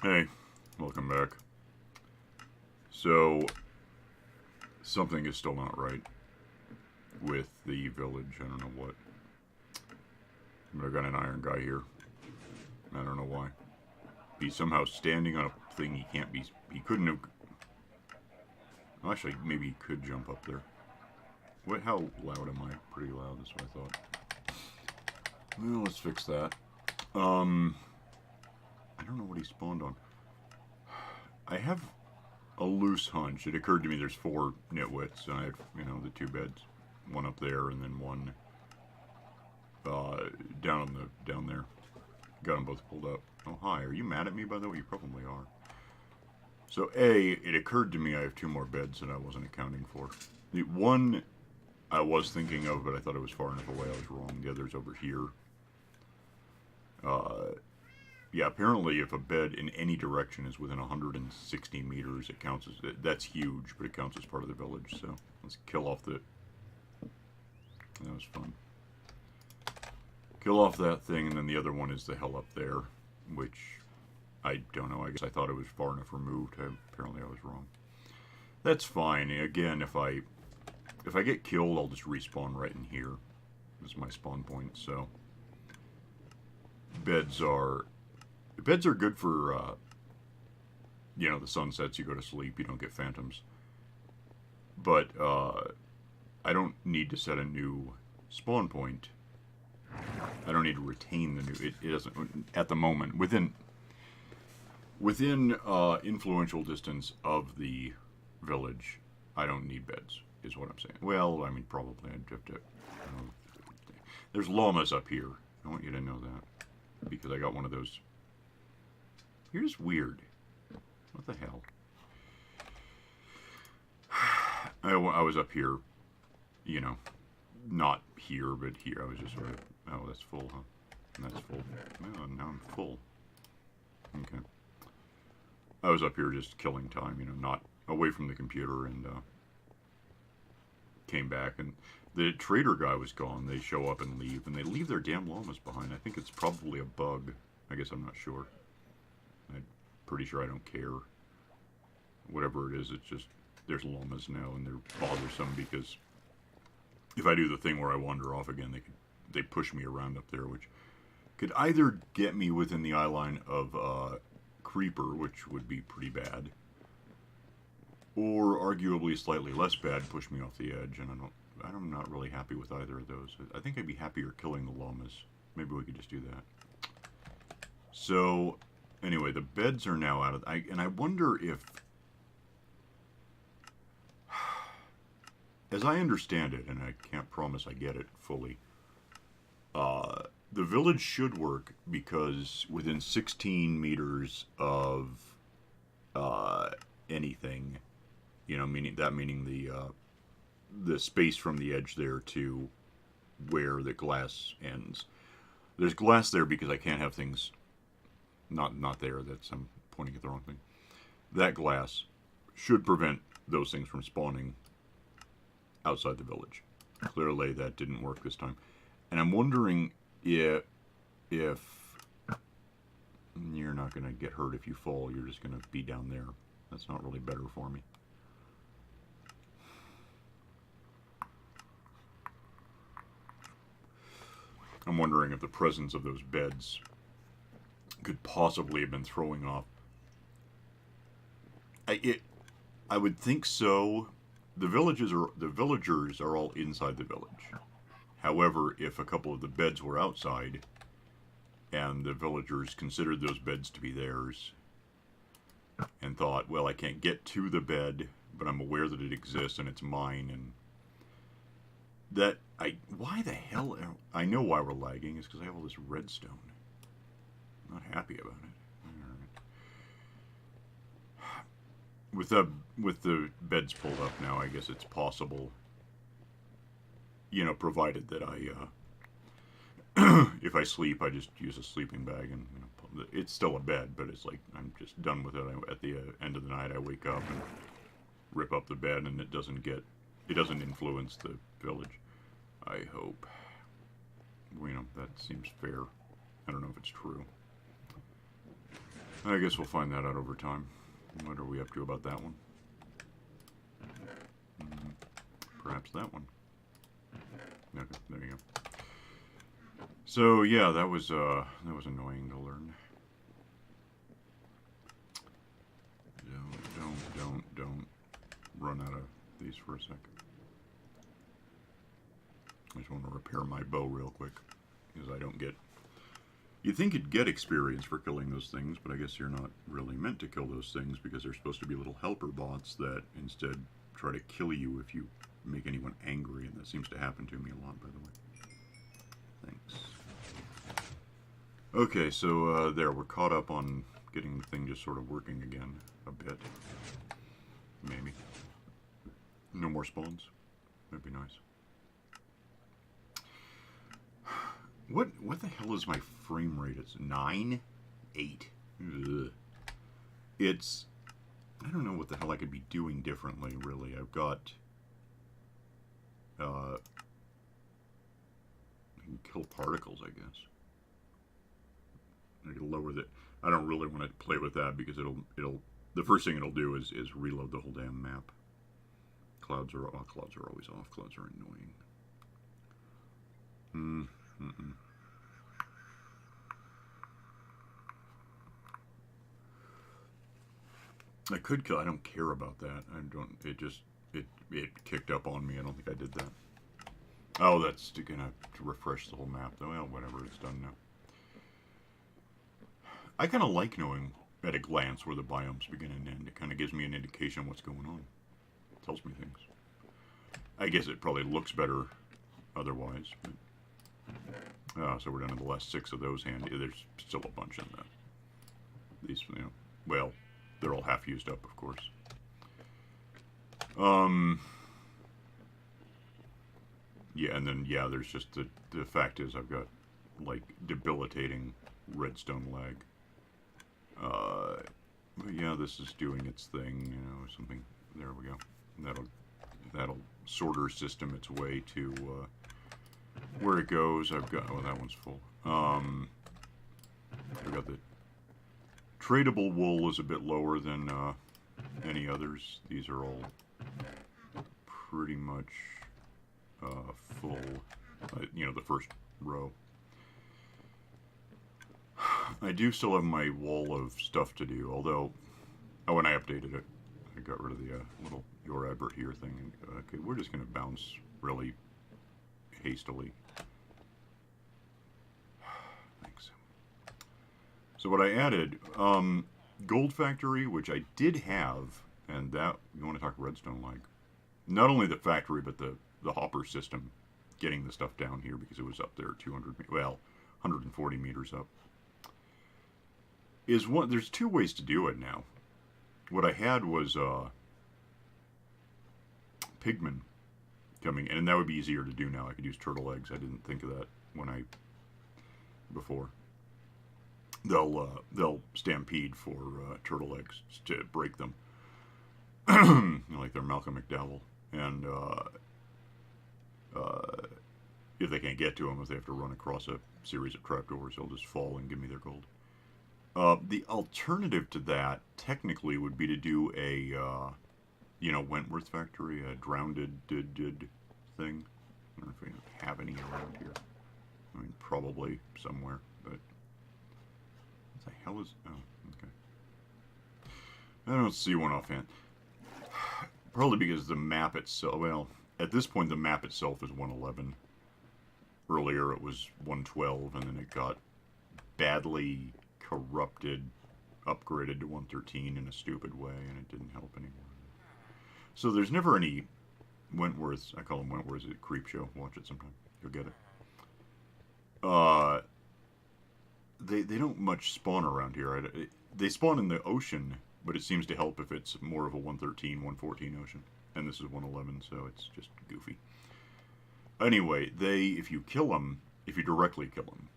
Hey, welcome back. So, something is still not right with the village. I don't know what. But I got an iron guy here. I don't know why. He's somehow standing on a thing he can't be. He couldn't have. Well, actually, maybe he could jump up there. What? How loud am I? Pretty loud, that's what I thought. Well, let's fix that. I don't know what he spawned on. I have a loose hunch. It occurred to me there's 4 nitwits, and I have, the 2 beds. One up there, and then one down there. Got them both pulled up. Oh, hi. Are you mad at me, by the way? You probably are. So, A, it occurred to me I have 2 more beds that I wasn't accounting for. The one I was thinking of, but I thought it was far enough away. I was wrong. The other's over here. Yeah, apparently if a bed in any direction is within 160 meters, it counts as... That's huge, but it counts as part of the village, so let's kill off the... That was fun. Kill off that thing, and then the other one is the hell up there, which... I don't know, I guess I thought it was far enough removed. Apparently I was wrong. That's fine. Again, if I get killed, I'll just respawn right in here. This is my spawn point, so... Beds are good for, the sun sets, you go to sleep, you don't get phantoms. But, I don't need to set a new spawn point. I don't need to retain the new, it doesn't, at the moment, within influential distance of the village, I don't need beds, is what I'm saying. Well, I mean, probably, I'd have to, there's llamas up here, I want you to know that. Because I got one of those. You're just weird. What the hell? I was up here, not here, but here. I was just sort of, oh, that's full, huh? And that's full. Oh, now I'm full. Okay. I was up here just killing time, not away from the computer, and came back, and the trader guy was gone. They show up and leave, and they leave their damn llamas behind. I think it's probably a bug. I guess I'm not sure. I'm pretty sure I don't care. Whatever it is, it's just, there's llamas now, and they're bothersome because if I do the thing where I wander off again, they push me around up there, which could either get me within the eye line of creeper, which would be pretty bad, or arguably slightly less bad, push me off the edge, and I'm not really happy with either of those. I think I'd be happier killing the llamas. Maybe we could just do that. So, anyway, the beds are now out of... and I wonder if... As I understand it, and I can't promise I get it fully, the village should work because within 16 meters of anything, meaning the space from the edge there to where the glass ends. There's glass there because I can't have things not there. I'm pointing at the wrong thing. That glass should prevent those things from spawning outside the village. Clearly that didn't work this time. And I'm wondering if you're not going to get hurt if you fall, you're just going to be down there. That's not really better for me. I'm wondering if the presence of those beds could possibly have been throwing off. I would think so. The villagers are all inside the village. However, if a couple of the beds were outside, and the villagers considered those beds to be theirs, and thought, well, I can't get to the bed, but I'm aware that it exists and it's mine, and why the hell, I know why we're lagging, is because I have all this redstone. I'm not happy about it. Alright. With the beds pulled up now, I guess it's possible, provided that if I sleep, I just use a sleeping bag, and it's still a bed, but it's like, I'm just done with it. At the end of the night, I wake up and rip up the bed, and it doesn't influence the village. I hope. That seems fair. I don't know if it's true. I guess we'll find that out over time. What are we up to about that one? Perhaps that one. Okay, there you go. So yeah, that was annoying to learn. Don't run out of these for a second. I just want to repair my bow real quick, because I don't get... You'd think you'd get experience for killing those things, but I guess you're not really meant to kill those things, because they're supposed to be little helper bots that instead try to kill you if you make anyone angry, and that seems to happen to me a lot, by the way. Thanks. Okay, so there, we're caught up on getting the thing just sort of working again a bit. Maybe. No more spawns. That'd be nice. What the hell is my frame rate? It's 9? 8. Ugh. It's... I don't know what the hell I could be doing differently, really. I've got... I can kill particles, I guess. I can lower the... I don't really want to play with that because it'll... The first thing it'll do is reload the whole damn map. Clouds are always off. Clouds are annoying. I could kill. I don't care about that. I don't. It kicked up on me. I don't think I did that. Oh, that's gonna refresh the whole map though. Well, whatever. It's done now. I kind of like knowing at a glance where the biomes begin and end. It kind of gives me an indication of what's going on. It tells me things. I guess it probably looks better otherwise. But, so we're down to the last 6 of those handy. There's still a bunch in that. These, you know, well, they're all half used up, of course. Yeah, and then, yeah, there's just the fact is I've got, like, debilitating redstone lag. But yeah, this is doing its thing, you know, something. There we go. That'll sorter system its way to where it goes. I've got, oh, that one's full. I've got the tradable wool is a bit lower than any others. These are all pretty much full. You know, the first row. I do still have my wall of stuff to do, although, when I updated it, I got rid of the little your advert here thing. And, okay, we're just going to bounce really hastily. Thanks. So what I added, Gold Factory, which I did have, and that, you want to talk redstone lag. Not only the factory, but the hopper system, getting the stuff down here because it was up there 140 meters up. There's 2 ways to do it now. What I had was pigmen coming in, and that would be easier to do now. I could use turtle eggs. I didn't think of that before. They'll stampede for turtle eggs to break them, like they're Malcolm McDowell. And if they can't get to them, if they have to run across a series of trapdoors, they'll just fall and give me their gold. The alternative to that, technically, would be to do a, Wentworth Factory, a drowned thing. I don't know if we have any around here. I mean, probably somewhere, but what the hell is... Oh, okay. I don't see one offhand. Probably because the map itself... Well, at this point, the map itself is 111. Earlier, it was 112, and then it got badly corrupted, upgraded to 113 in a stupid way, and it didn't help anymore. So there's never any Wentworths. I call them Wentworths at Creep Show. Watch it sometime. You'll get it. They don't much spawn around here. They spawn in the ocean, but it seems to help if it's more of a 113, 114 ocean. And this is 111, so it's just goofy. Anyway, if you kill them, if you directly kill them,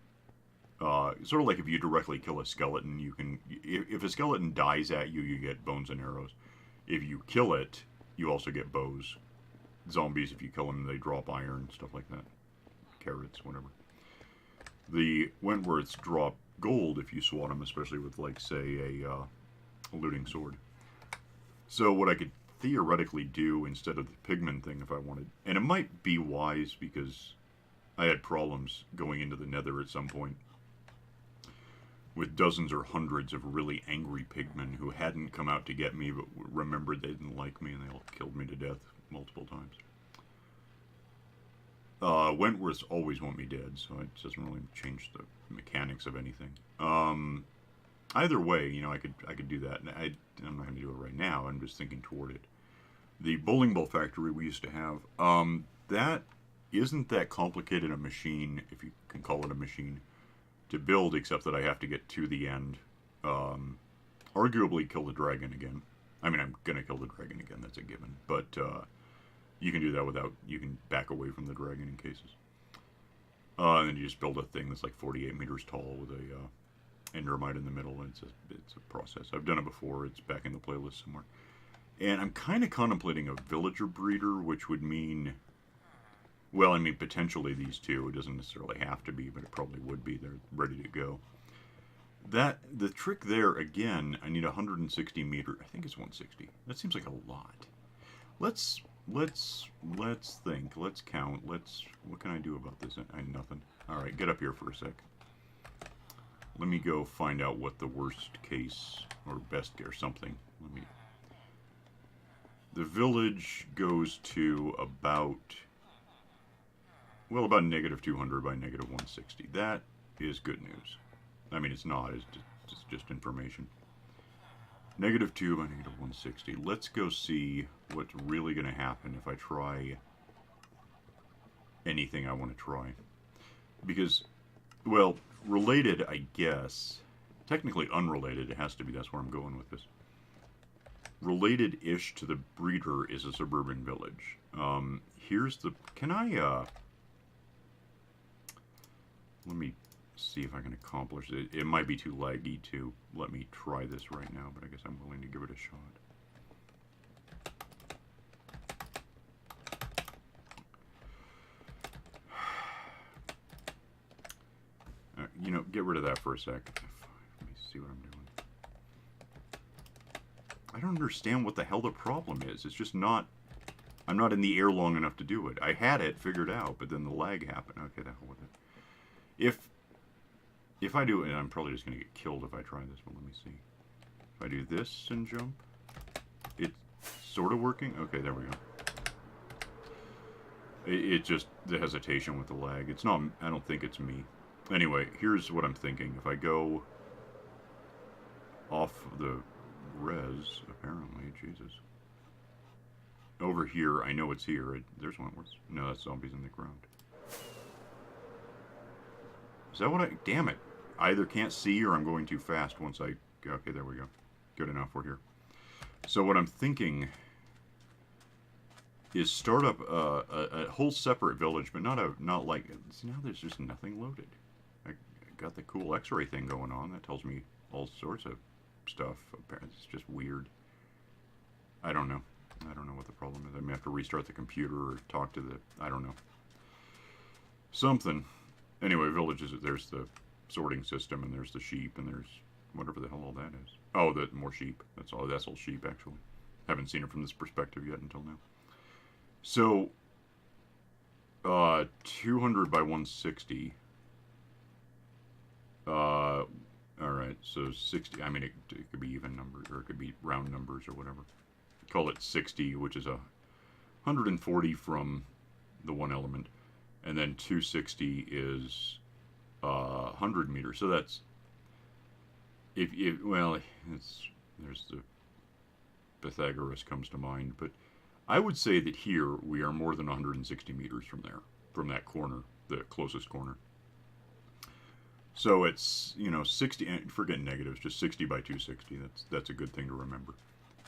sort of like if you directly kill a skeleton, you can... If a skeleton dies at you, you get bones and arrows. If you kill it, you also get bows. Zombies, if you kill them, they drop iron, stuff like that. Carrots, whatever. The Wentworths drop gold if you swat them, especially with, like, say, a looting sword. So what I could theoretically do instead of the pigment thing if I wanted, and it might be wise because I had problems going into the nether at some point with dozens or hundreds of really angry pigmen who hadn't come out to get me but remembered they didn't like me and they all killed me to death multiple times. Wentworths always want me dead, so it doesn't really change the mechanics of anything. Either way, you know, I could do that. And I'm not going to do it right now. I'm just thinking toward it. The bowling ball factory we used to have, that isn't that complicated a machine, if you can call it a machine, to build, except that I have to get to the end. Arguably kill the dragon again. I mean, I'm going to kill the dragon again, that's a given. But you can do that without, you can back away from the dragon in cases. And then you just build a thing that's like 48 meters tall with a endermite in the middle. It's a process. I've done it before. It's back in the playlist somewhere. And I'm kind of contemplating a villager breeder, which would mean, well, I mean, potentially these two. It doesn't necessarily have to be, but it probably would be. They're ready to go. The trick there, again, I need 160 meter. I think it's 160. That seems like a lot. Let's think. Let's count. What can I do about this? Nothing. All right, get up here for a sec. Let me go find out what the worst case or best or something. The village goes to about negative 200 by negative 160. That is good news. I mean, it's not. It's just information. Negative 2 by negative 160. Let's go see what's really going to happen if I try anything I want to try. Because, well, related, I guess. Technically unrelated, it has to be. That's where I'm going with this. Related-ish to the breeder is a suburban village. Here's the... Can I, let me see if I can accomplish it. It might be too laggy to let me try this right now, but I guess I'm willing to give it a shot. You know, get rid of that for a sec. Let me see what I'm doing. I don't understand what the hell the problem is. It's just not... I'm not in the air long enough to do it. I had it figured out, but then the lag happened. Okay, the hell with it. If I do it, and I'm probably just going to get killed if I try this, but let me see. If I do this and jump, it's sort of working. Okay, there we go. It just, the hesitation with the lag. It's not, I don't think it's me. Anyway, here's what I'm thinking. If I go off the res, apparently, Jesus. Over here, I know it's here. There's one. No, that's zombies in the ground. Is that what I... Damn it. I either can't see or I'm going too fast once I... Okay, there we go. Good enough, we're here. So what I'm thinking is start up a whole separate village, but not like... See, now there's just nothing loaded. I got the cool x-ray thing going on. That tells me all sorts of stuff. It's just weird. I don't know. I don't know what the problem is. I may have to restart the computer or talk to the... I don't know. Something. Anyway, villages, there's the sorting system, and there's the sheep, and there's whatever the hell all that is. Oh, more sheep. That's all sheep, actually. Haven't seen it from this perspective yet until now. So, 200 by 160. Alright, so 60, I mean, it could be even numbers, or it could be round numbers, or whatever. Call it 60, which is 140 from the one element. And then 260 is 100 meters. So that's, well, there's the Pythagoras comes to mind. But I would say that here we are more than 160 meters from there, from that corner, the closest corner. So it's, 60, and forget negatives, just 60 by 260. That's a good thing to remember.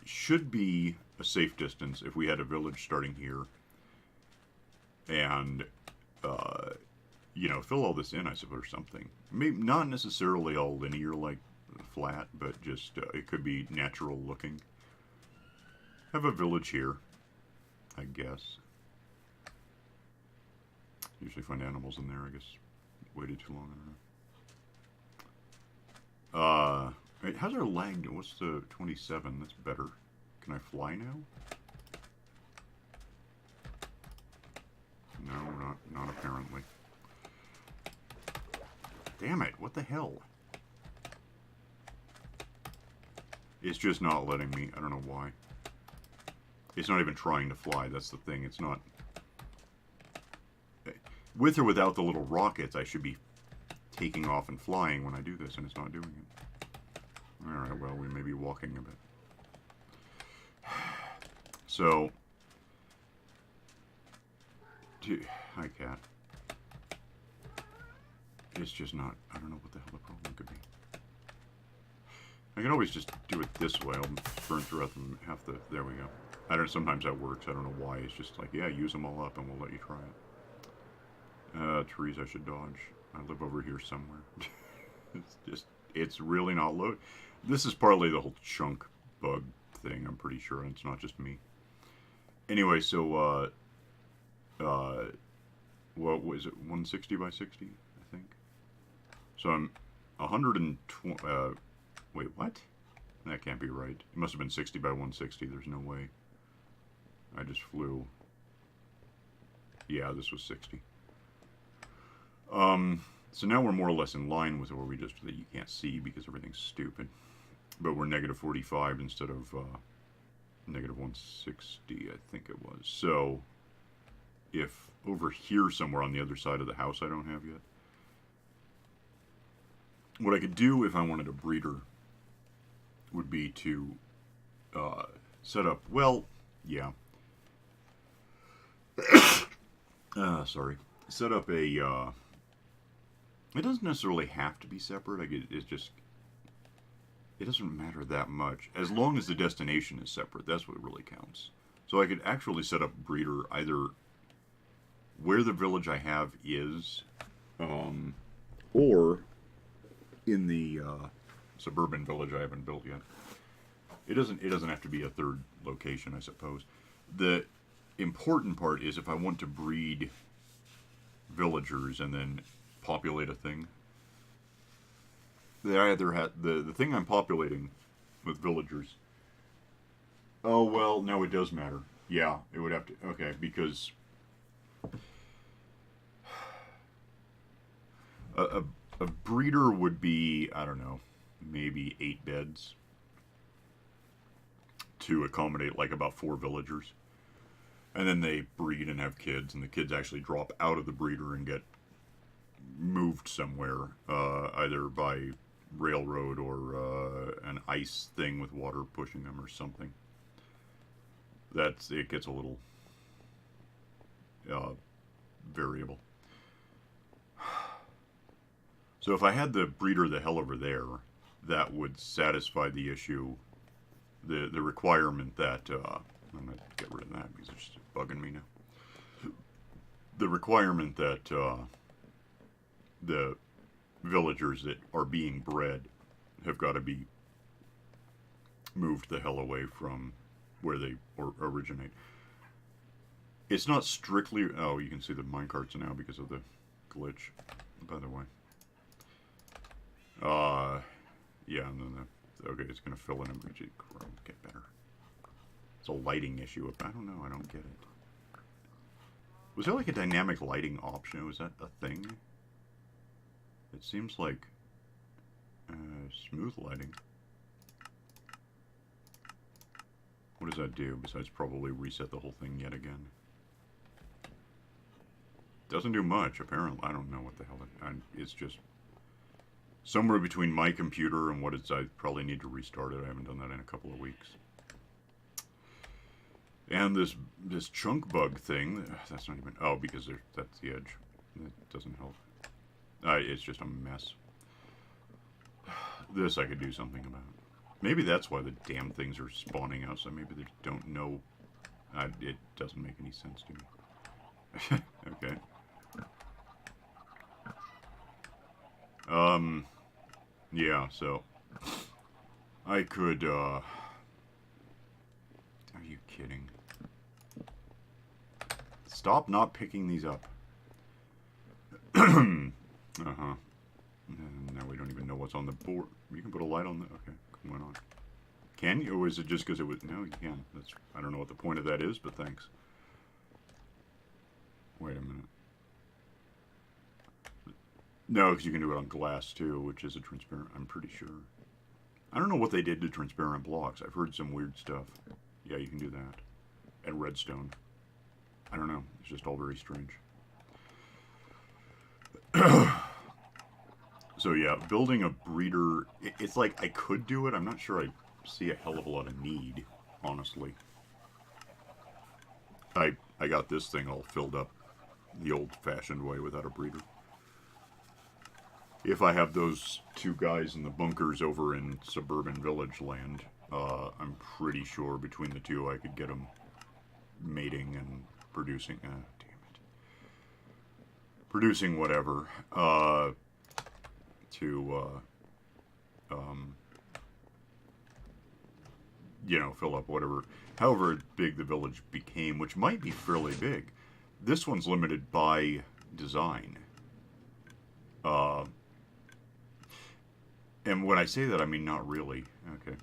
Should be a safe distance if we had a village starting here. And... fill all this in, I suppose, or something. Maybe not necessarily all linear, like flat, but just, it could be natural looking. Have a village here, I guess. Usually find animals in there, I guess. Waited too long, I don't know. Wait, how's our lag? What's the 27? That's better. Can I fly now? No, not apparently. Damn it, what the hell? It's just not letting me. I don't know why. It's not even trying to fly, that's the thing. It's not... With or without the little rockets, I should be taking off and flying when I do this, and it's not doing it. Alright, well, we may be walking a bit. So... Hi, cat. It's just not... I don't know what the hell the problem could be. I can always just do it this way. I'll burn throughout them half the... There we go. I don't know, sometimes that works. I don't know why. It's just like, yeah, use them all up and we'll let you try it. Trees I should dodge. I live over here somewhere. It's really not load. This is partly the whole chunk bug thing, I'm pretty sure. And it's not just me. Anyway, so, what was it? 160 by 60, I think. So I'm 120, wait, what? That can't be right. It must have been 60 by 160. There's no way. I just flew. Yeah, this was 60. So now we're more or less in line with where we just, that you can't see because everything's stupid. But we're negative 45 instead of, negative 160, I think it was. So, if over here somewhere on the other side of the house I don't have yet. What I could do if I wanted a breeder would be to set up, well, yeah. Sorry. Set up a, it doesn't necessarily have to be separate. It's just, it doesn't matter that much. As long as the destination is separate, that's what really counts. So I could actually set up breeder either where the village I have is, or in the suburban village I haven't built yet. It doesn't have to be a third location, I suppose. The important part is if I want to breed villagers and then populate a thing, they either have the thing I'm populating with villagers. Oh well, no, it does matter. Yeah, it would have to. Okay, because a breeder would be, I don't know, maybe 8 beds to accommodate like about 4 villagers. And then they breed and have kids, and the kids actually drop out of the breeder and get moved somewhere, either by railroad or an ice thing with water pushing them or something. It gets a little variable. So if I had the breeder the hell over there, that would satisfy the issue, the requirement that, I'm going to get rid of that because it's just bugging me now. The requirement that the villagers that are being bred have got to be moved the hell away from where they originate. It's not strictly... Oh, you can see the minecarts now because of the glitch, by the way. Yeah, and then okay, it's going to fill in and get better. It's a lighting issue. I don't know. I don't get it. Was there like a dynamic lighting option? Was that a thing? It seems like smooth lighting. What does that do besides probably reset the whole thing yet again? Doesn't do much, apparently. I don't know what the hell it's just somewhere between my computer and what it's... I probably need to restart it. I haven't done that in a couple of weeks. And this chunk bug thing, that's not even... Oh, because that's the edge. It doesn't help. It's just a mess. This I could do something about. Maybe that's why the damn things are spawning out, so maybe they don't know. It doesn't make any sense to me. Okay. Yeah, so... I could, Are you kidding? Stop not picking these up. Uh-huh. Now we don't even know what's on the board. You can put a light on the... Okay, went on. Can you? Or is it just because it was... No, you can. That's... I don't know what the point of that is, but thanks. Wait a minute. No, because you can do it on glass, too, which is a transparent... I'm pretty sure. I don't know what they did to transparent blocks. I've heard some weird stuff. Yeah, you can do that. And redstone. I don't know. It's just all very strange. So yeah, building a breeder, it's like I could do it. I'm not sure I see a hell of a lot of need, honestly. I got this thing all filled up the old-fashioned way without a breeder. If I have those two guys in the bunkers over in suburban village land, I'm pretty sure between the two I could get them mating and producing... damn it. Producing whatever. You know, fill up whatever, however big the village became, which might be fairly big. This one's limited by design. And when I say that, I mean not really. Okay.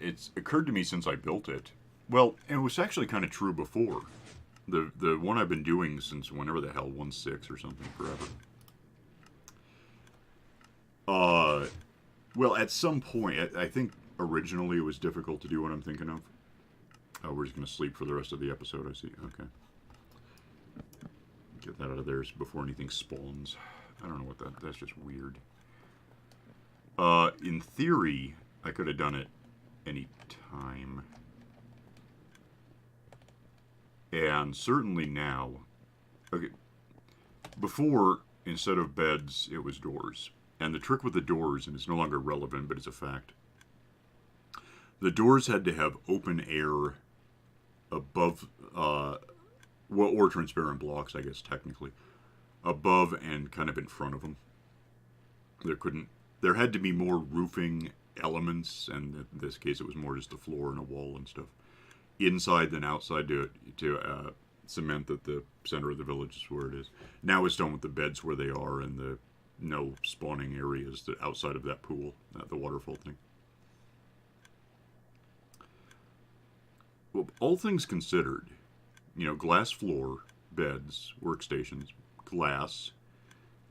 It's occurred to me since I built it. Well, it was actually kind of true before. The one I've been doing since whenever the hell, 1.6 or something, forever. Well, at some point, I think originally it was difficult to do what I'm thinking of. Oh, we're just going to sleep for the rest of the episode, I see. Okay. Get that out of there before anything spawns. I don't know what that's just weird. In theory, I could have done it any time. And certainly now. Okay. Before, instead of beds, it was doors. And the trick with the doors, and it's no longer relevant, but it's a fact. The doors had to have open air above, well, or transparent blocks, I guess, technically. Above and kind of in front of them. There had to be more roofing elements, and in this case it was more just a floor and a wall and stuff. Inside than outside to cement that the center of the village is where it is. Now it's done with the beds where they are and the no spawning areas that outside of that pool, the waterfall thing. Well, all things considered, you know, glass floor, beds, workstations, glass,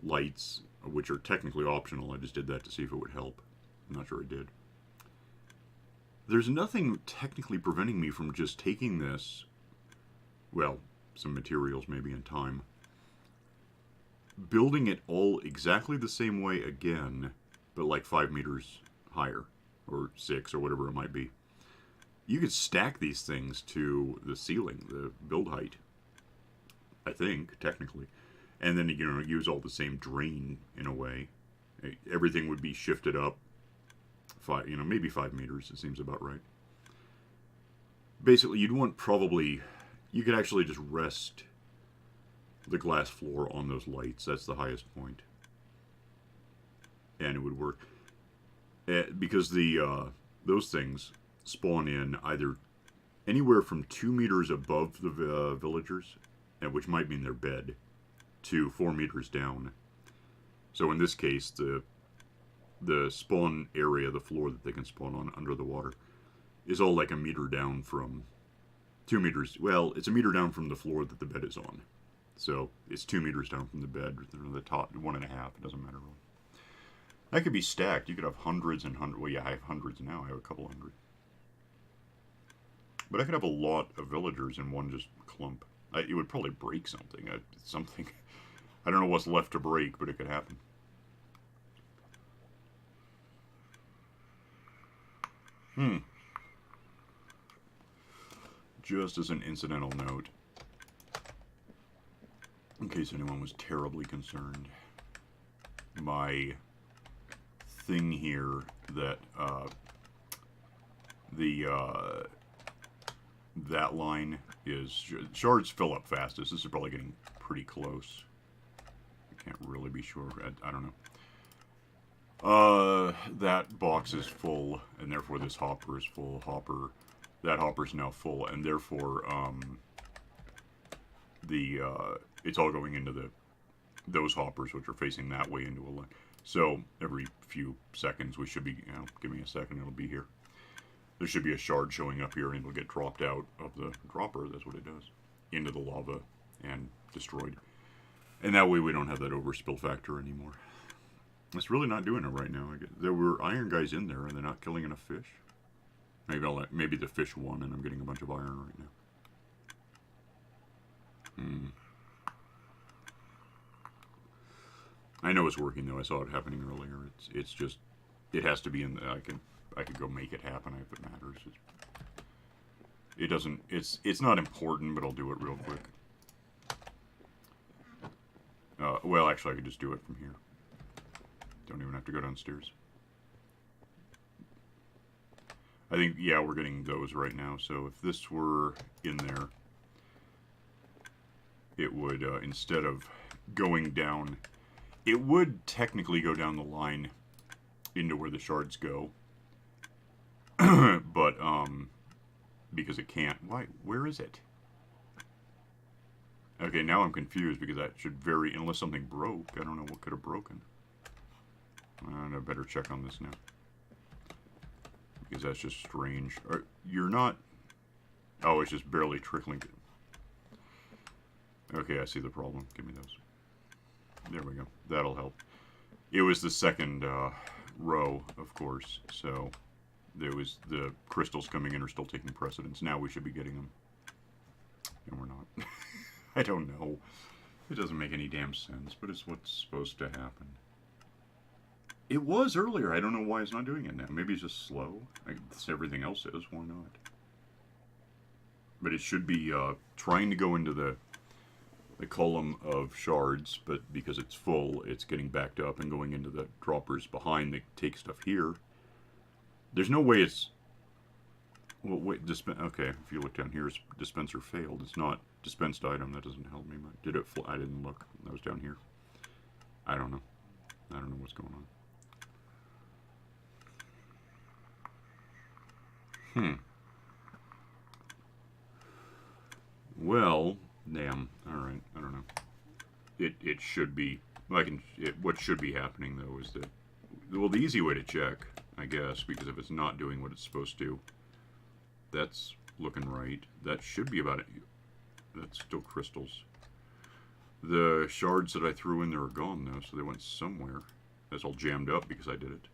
lights, which are technically optional. I just did that to see if it would help. I'm not sure it did. There's nothing technically preventing me from just taking this, well, some materials maybe in time, building it all exactly the same way again, but like 5 meters higher, or 6, or whatever it might be. You could stack these things to the ceiling, the build height, I think, technically. And then, you know, use all the same drain in a way. Everything would be shifted up, maybe 5 meters, it seems about right. Basically, you'd want probably, you could actually just rest the glass floor on those lights. That's the highest point. And it would work. Because those things spawn in either anywhere from 2 meters above the villagers, which might mean their bed, to 4 meters down. So in this case, the spawn area, the floor that they can spawn on under the water, is all like a meter down from 2 meters. Well, it's a meter down from the floor that the bed is on. So it's 2 meters down from the bed, or the top, 1.5, it doesn't matter really. That could be stacked. You could have hundreds and hundreds. Well, yeah, I have hundreds now. I have a couple hundred. But I could have a lot of villagers in one just clump. It would probably break something. I don't know what's left to break, but it could happen. Just as an incidental note, in case anyone was terribly concerned, my thing here that that line is shards fill up fastest. This is probably getting pretty close. I can't really be sure. I don't know. That box is full, and therefore this hopper is full. That hopper's now full, and therefore it's all going into those hoppers, which are facing that way into a line. So every few seconds we should be, give me a second, it'll be here. There should be a shard showing up here and it'll get dropped out of the dropper, that's what it does, into the lava and destroyed. And that way we don't have that overspill factor anymore. It's really not doing it right now. There were iron guys in there and they're not killing enough fish. Maybe the fish won and I'm getting a bunch of iron right now. I know it's working though. I saw it happening earlier. It's just, it has to be in the, I could go make it happen if it matters. It doesn't, it's not important, but I'll do it real quick. Well, actually I could just do it from here. Don't even have to go downstairs. I think, yeah, we're getting those right now. So if this were in there, it would, instead of going down, it would technically go down the line into where the shards go. But, because it can't. Why? Where is it? Okay, now I'm confused because that should vary, unless something broke. I don't know what could have broken. I better check on this now. Because that's just strange. You're not... Oh, it's just barely trickling. Okay, I see the problem. Give me those. There we go. That'll help. It was the second row, of course, so there was the crystals coming in are still taking precedence. Now we should be getting them. And we're not. I don't know. It doesn't make any damn sense, but it's what's supposed to happen. It was earlier. I don't know why it's not doing it now. Maybe it's just slow. Everything else is. Why not? But it should be trying to go into the column of shards, but because it's full, it's getting backed up and going into the droppers behind that take stuff here. There's no way it's... Well, wait, okay, if you look down here, dispenser failed. It's not dispensed item. That doesn't help me. But did it... I didn't look. That was down here. I don't know. I don't know what's going on. Well, damn. Alright, I don't know. It should be... what should be happening, though, is that... Well, the easy way to check, I guess, because if it's not doing what it's supposed to, that's looking right. That should be about it. That's still crystals. The shards that I threw in there are gone, though, so they went somewhere. That's all jammed up because I did it.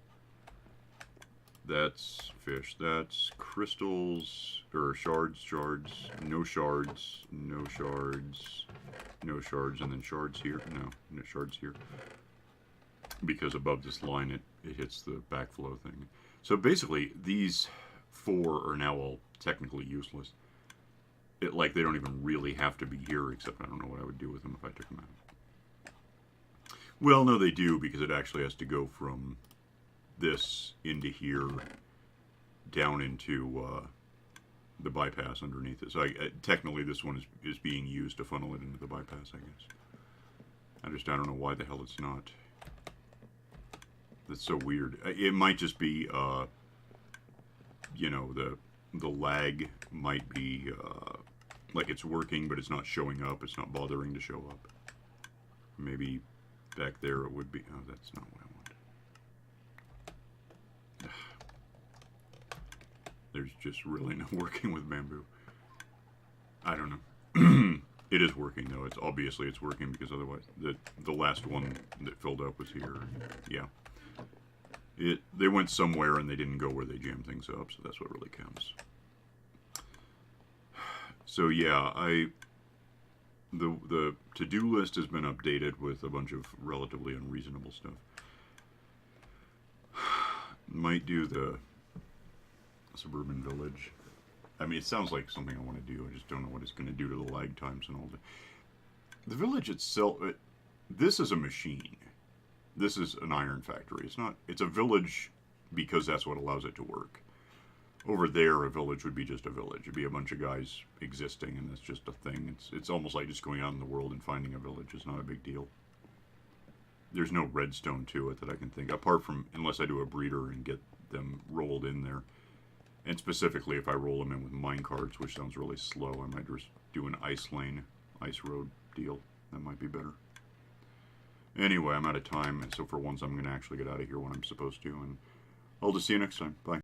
That's fish. That's crystals, or shards, no shards, no shards, no shards, and then shards here. No shards here. Because above this line, it hits the backflow thing. So basically, these 4 are now all technically useless. They don't even really have to be here, except I don't know what I would do with them if I took them out. Well, no, they do, because it actually has to go from this into here, down into the bypass underneath it. So technically this one is being used to funnel it into the bypass, I guess. I don't know why the hell it's not. That's so weird. It might just be, you know, the lag might be, like it's working, but it's not showing up. It's not bothering to show up. Maybe back there it would be. Oh, that's not what I want. There's just really no working with bamboo. I don't know. It is working though. Obviously it's working because otherwise the last one that filled up was here. Yeah. They went somewhere and they didn't go where they jammed things up, so that's what really counts. So yeah, the to-do list has been updated with a bunch of relatively unreasonable stuff. Might do the suburban village. I mean, it sounds like something I want to do. I just don't know what it's going to do to the lag times and all that. The village itself, this is a machine. This is an iron factory. It's a village because that's what allows it to work. Over there, a village would be just a village. It'd be a bunch of guys existing, and that's just a thing. It's almost like just going out in the world and finding a village. It's not a big deal. There's no redstone to it that I can think, apart from, unless I do a breeder and get them rolled in there. And specifically, if I roll them in with minecarts, which sounds really slow, I might just do an ice road deal. That might be better. Anyway, I'm out of time, so for once I'm going to actually get out of here when I'm supposed to, and I'll just see you next time. Bye.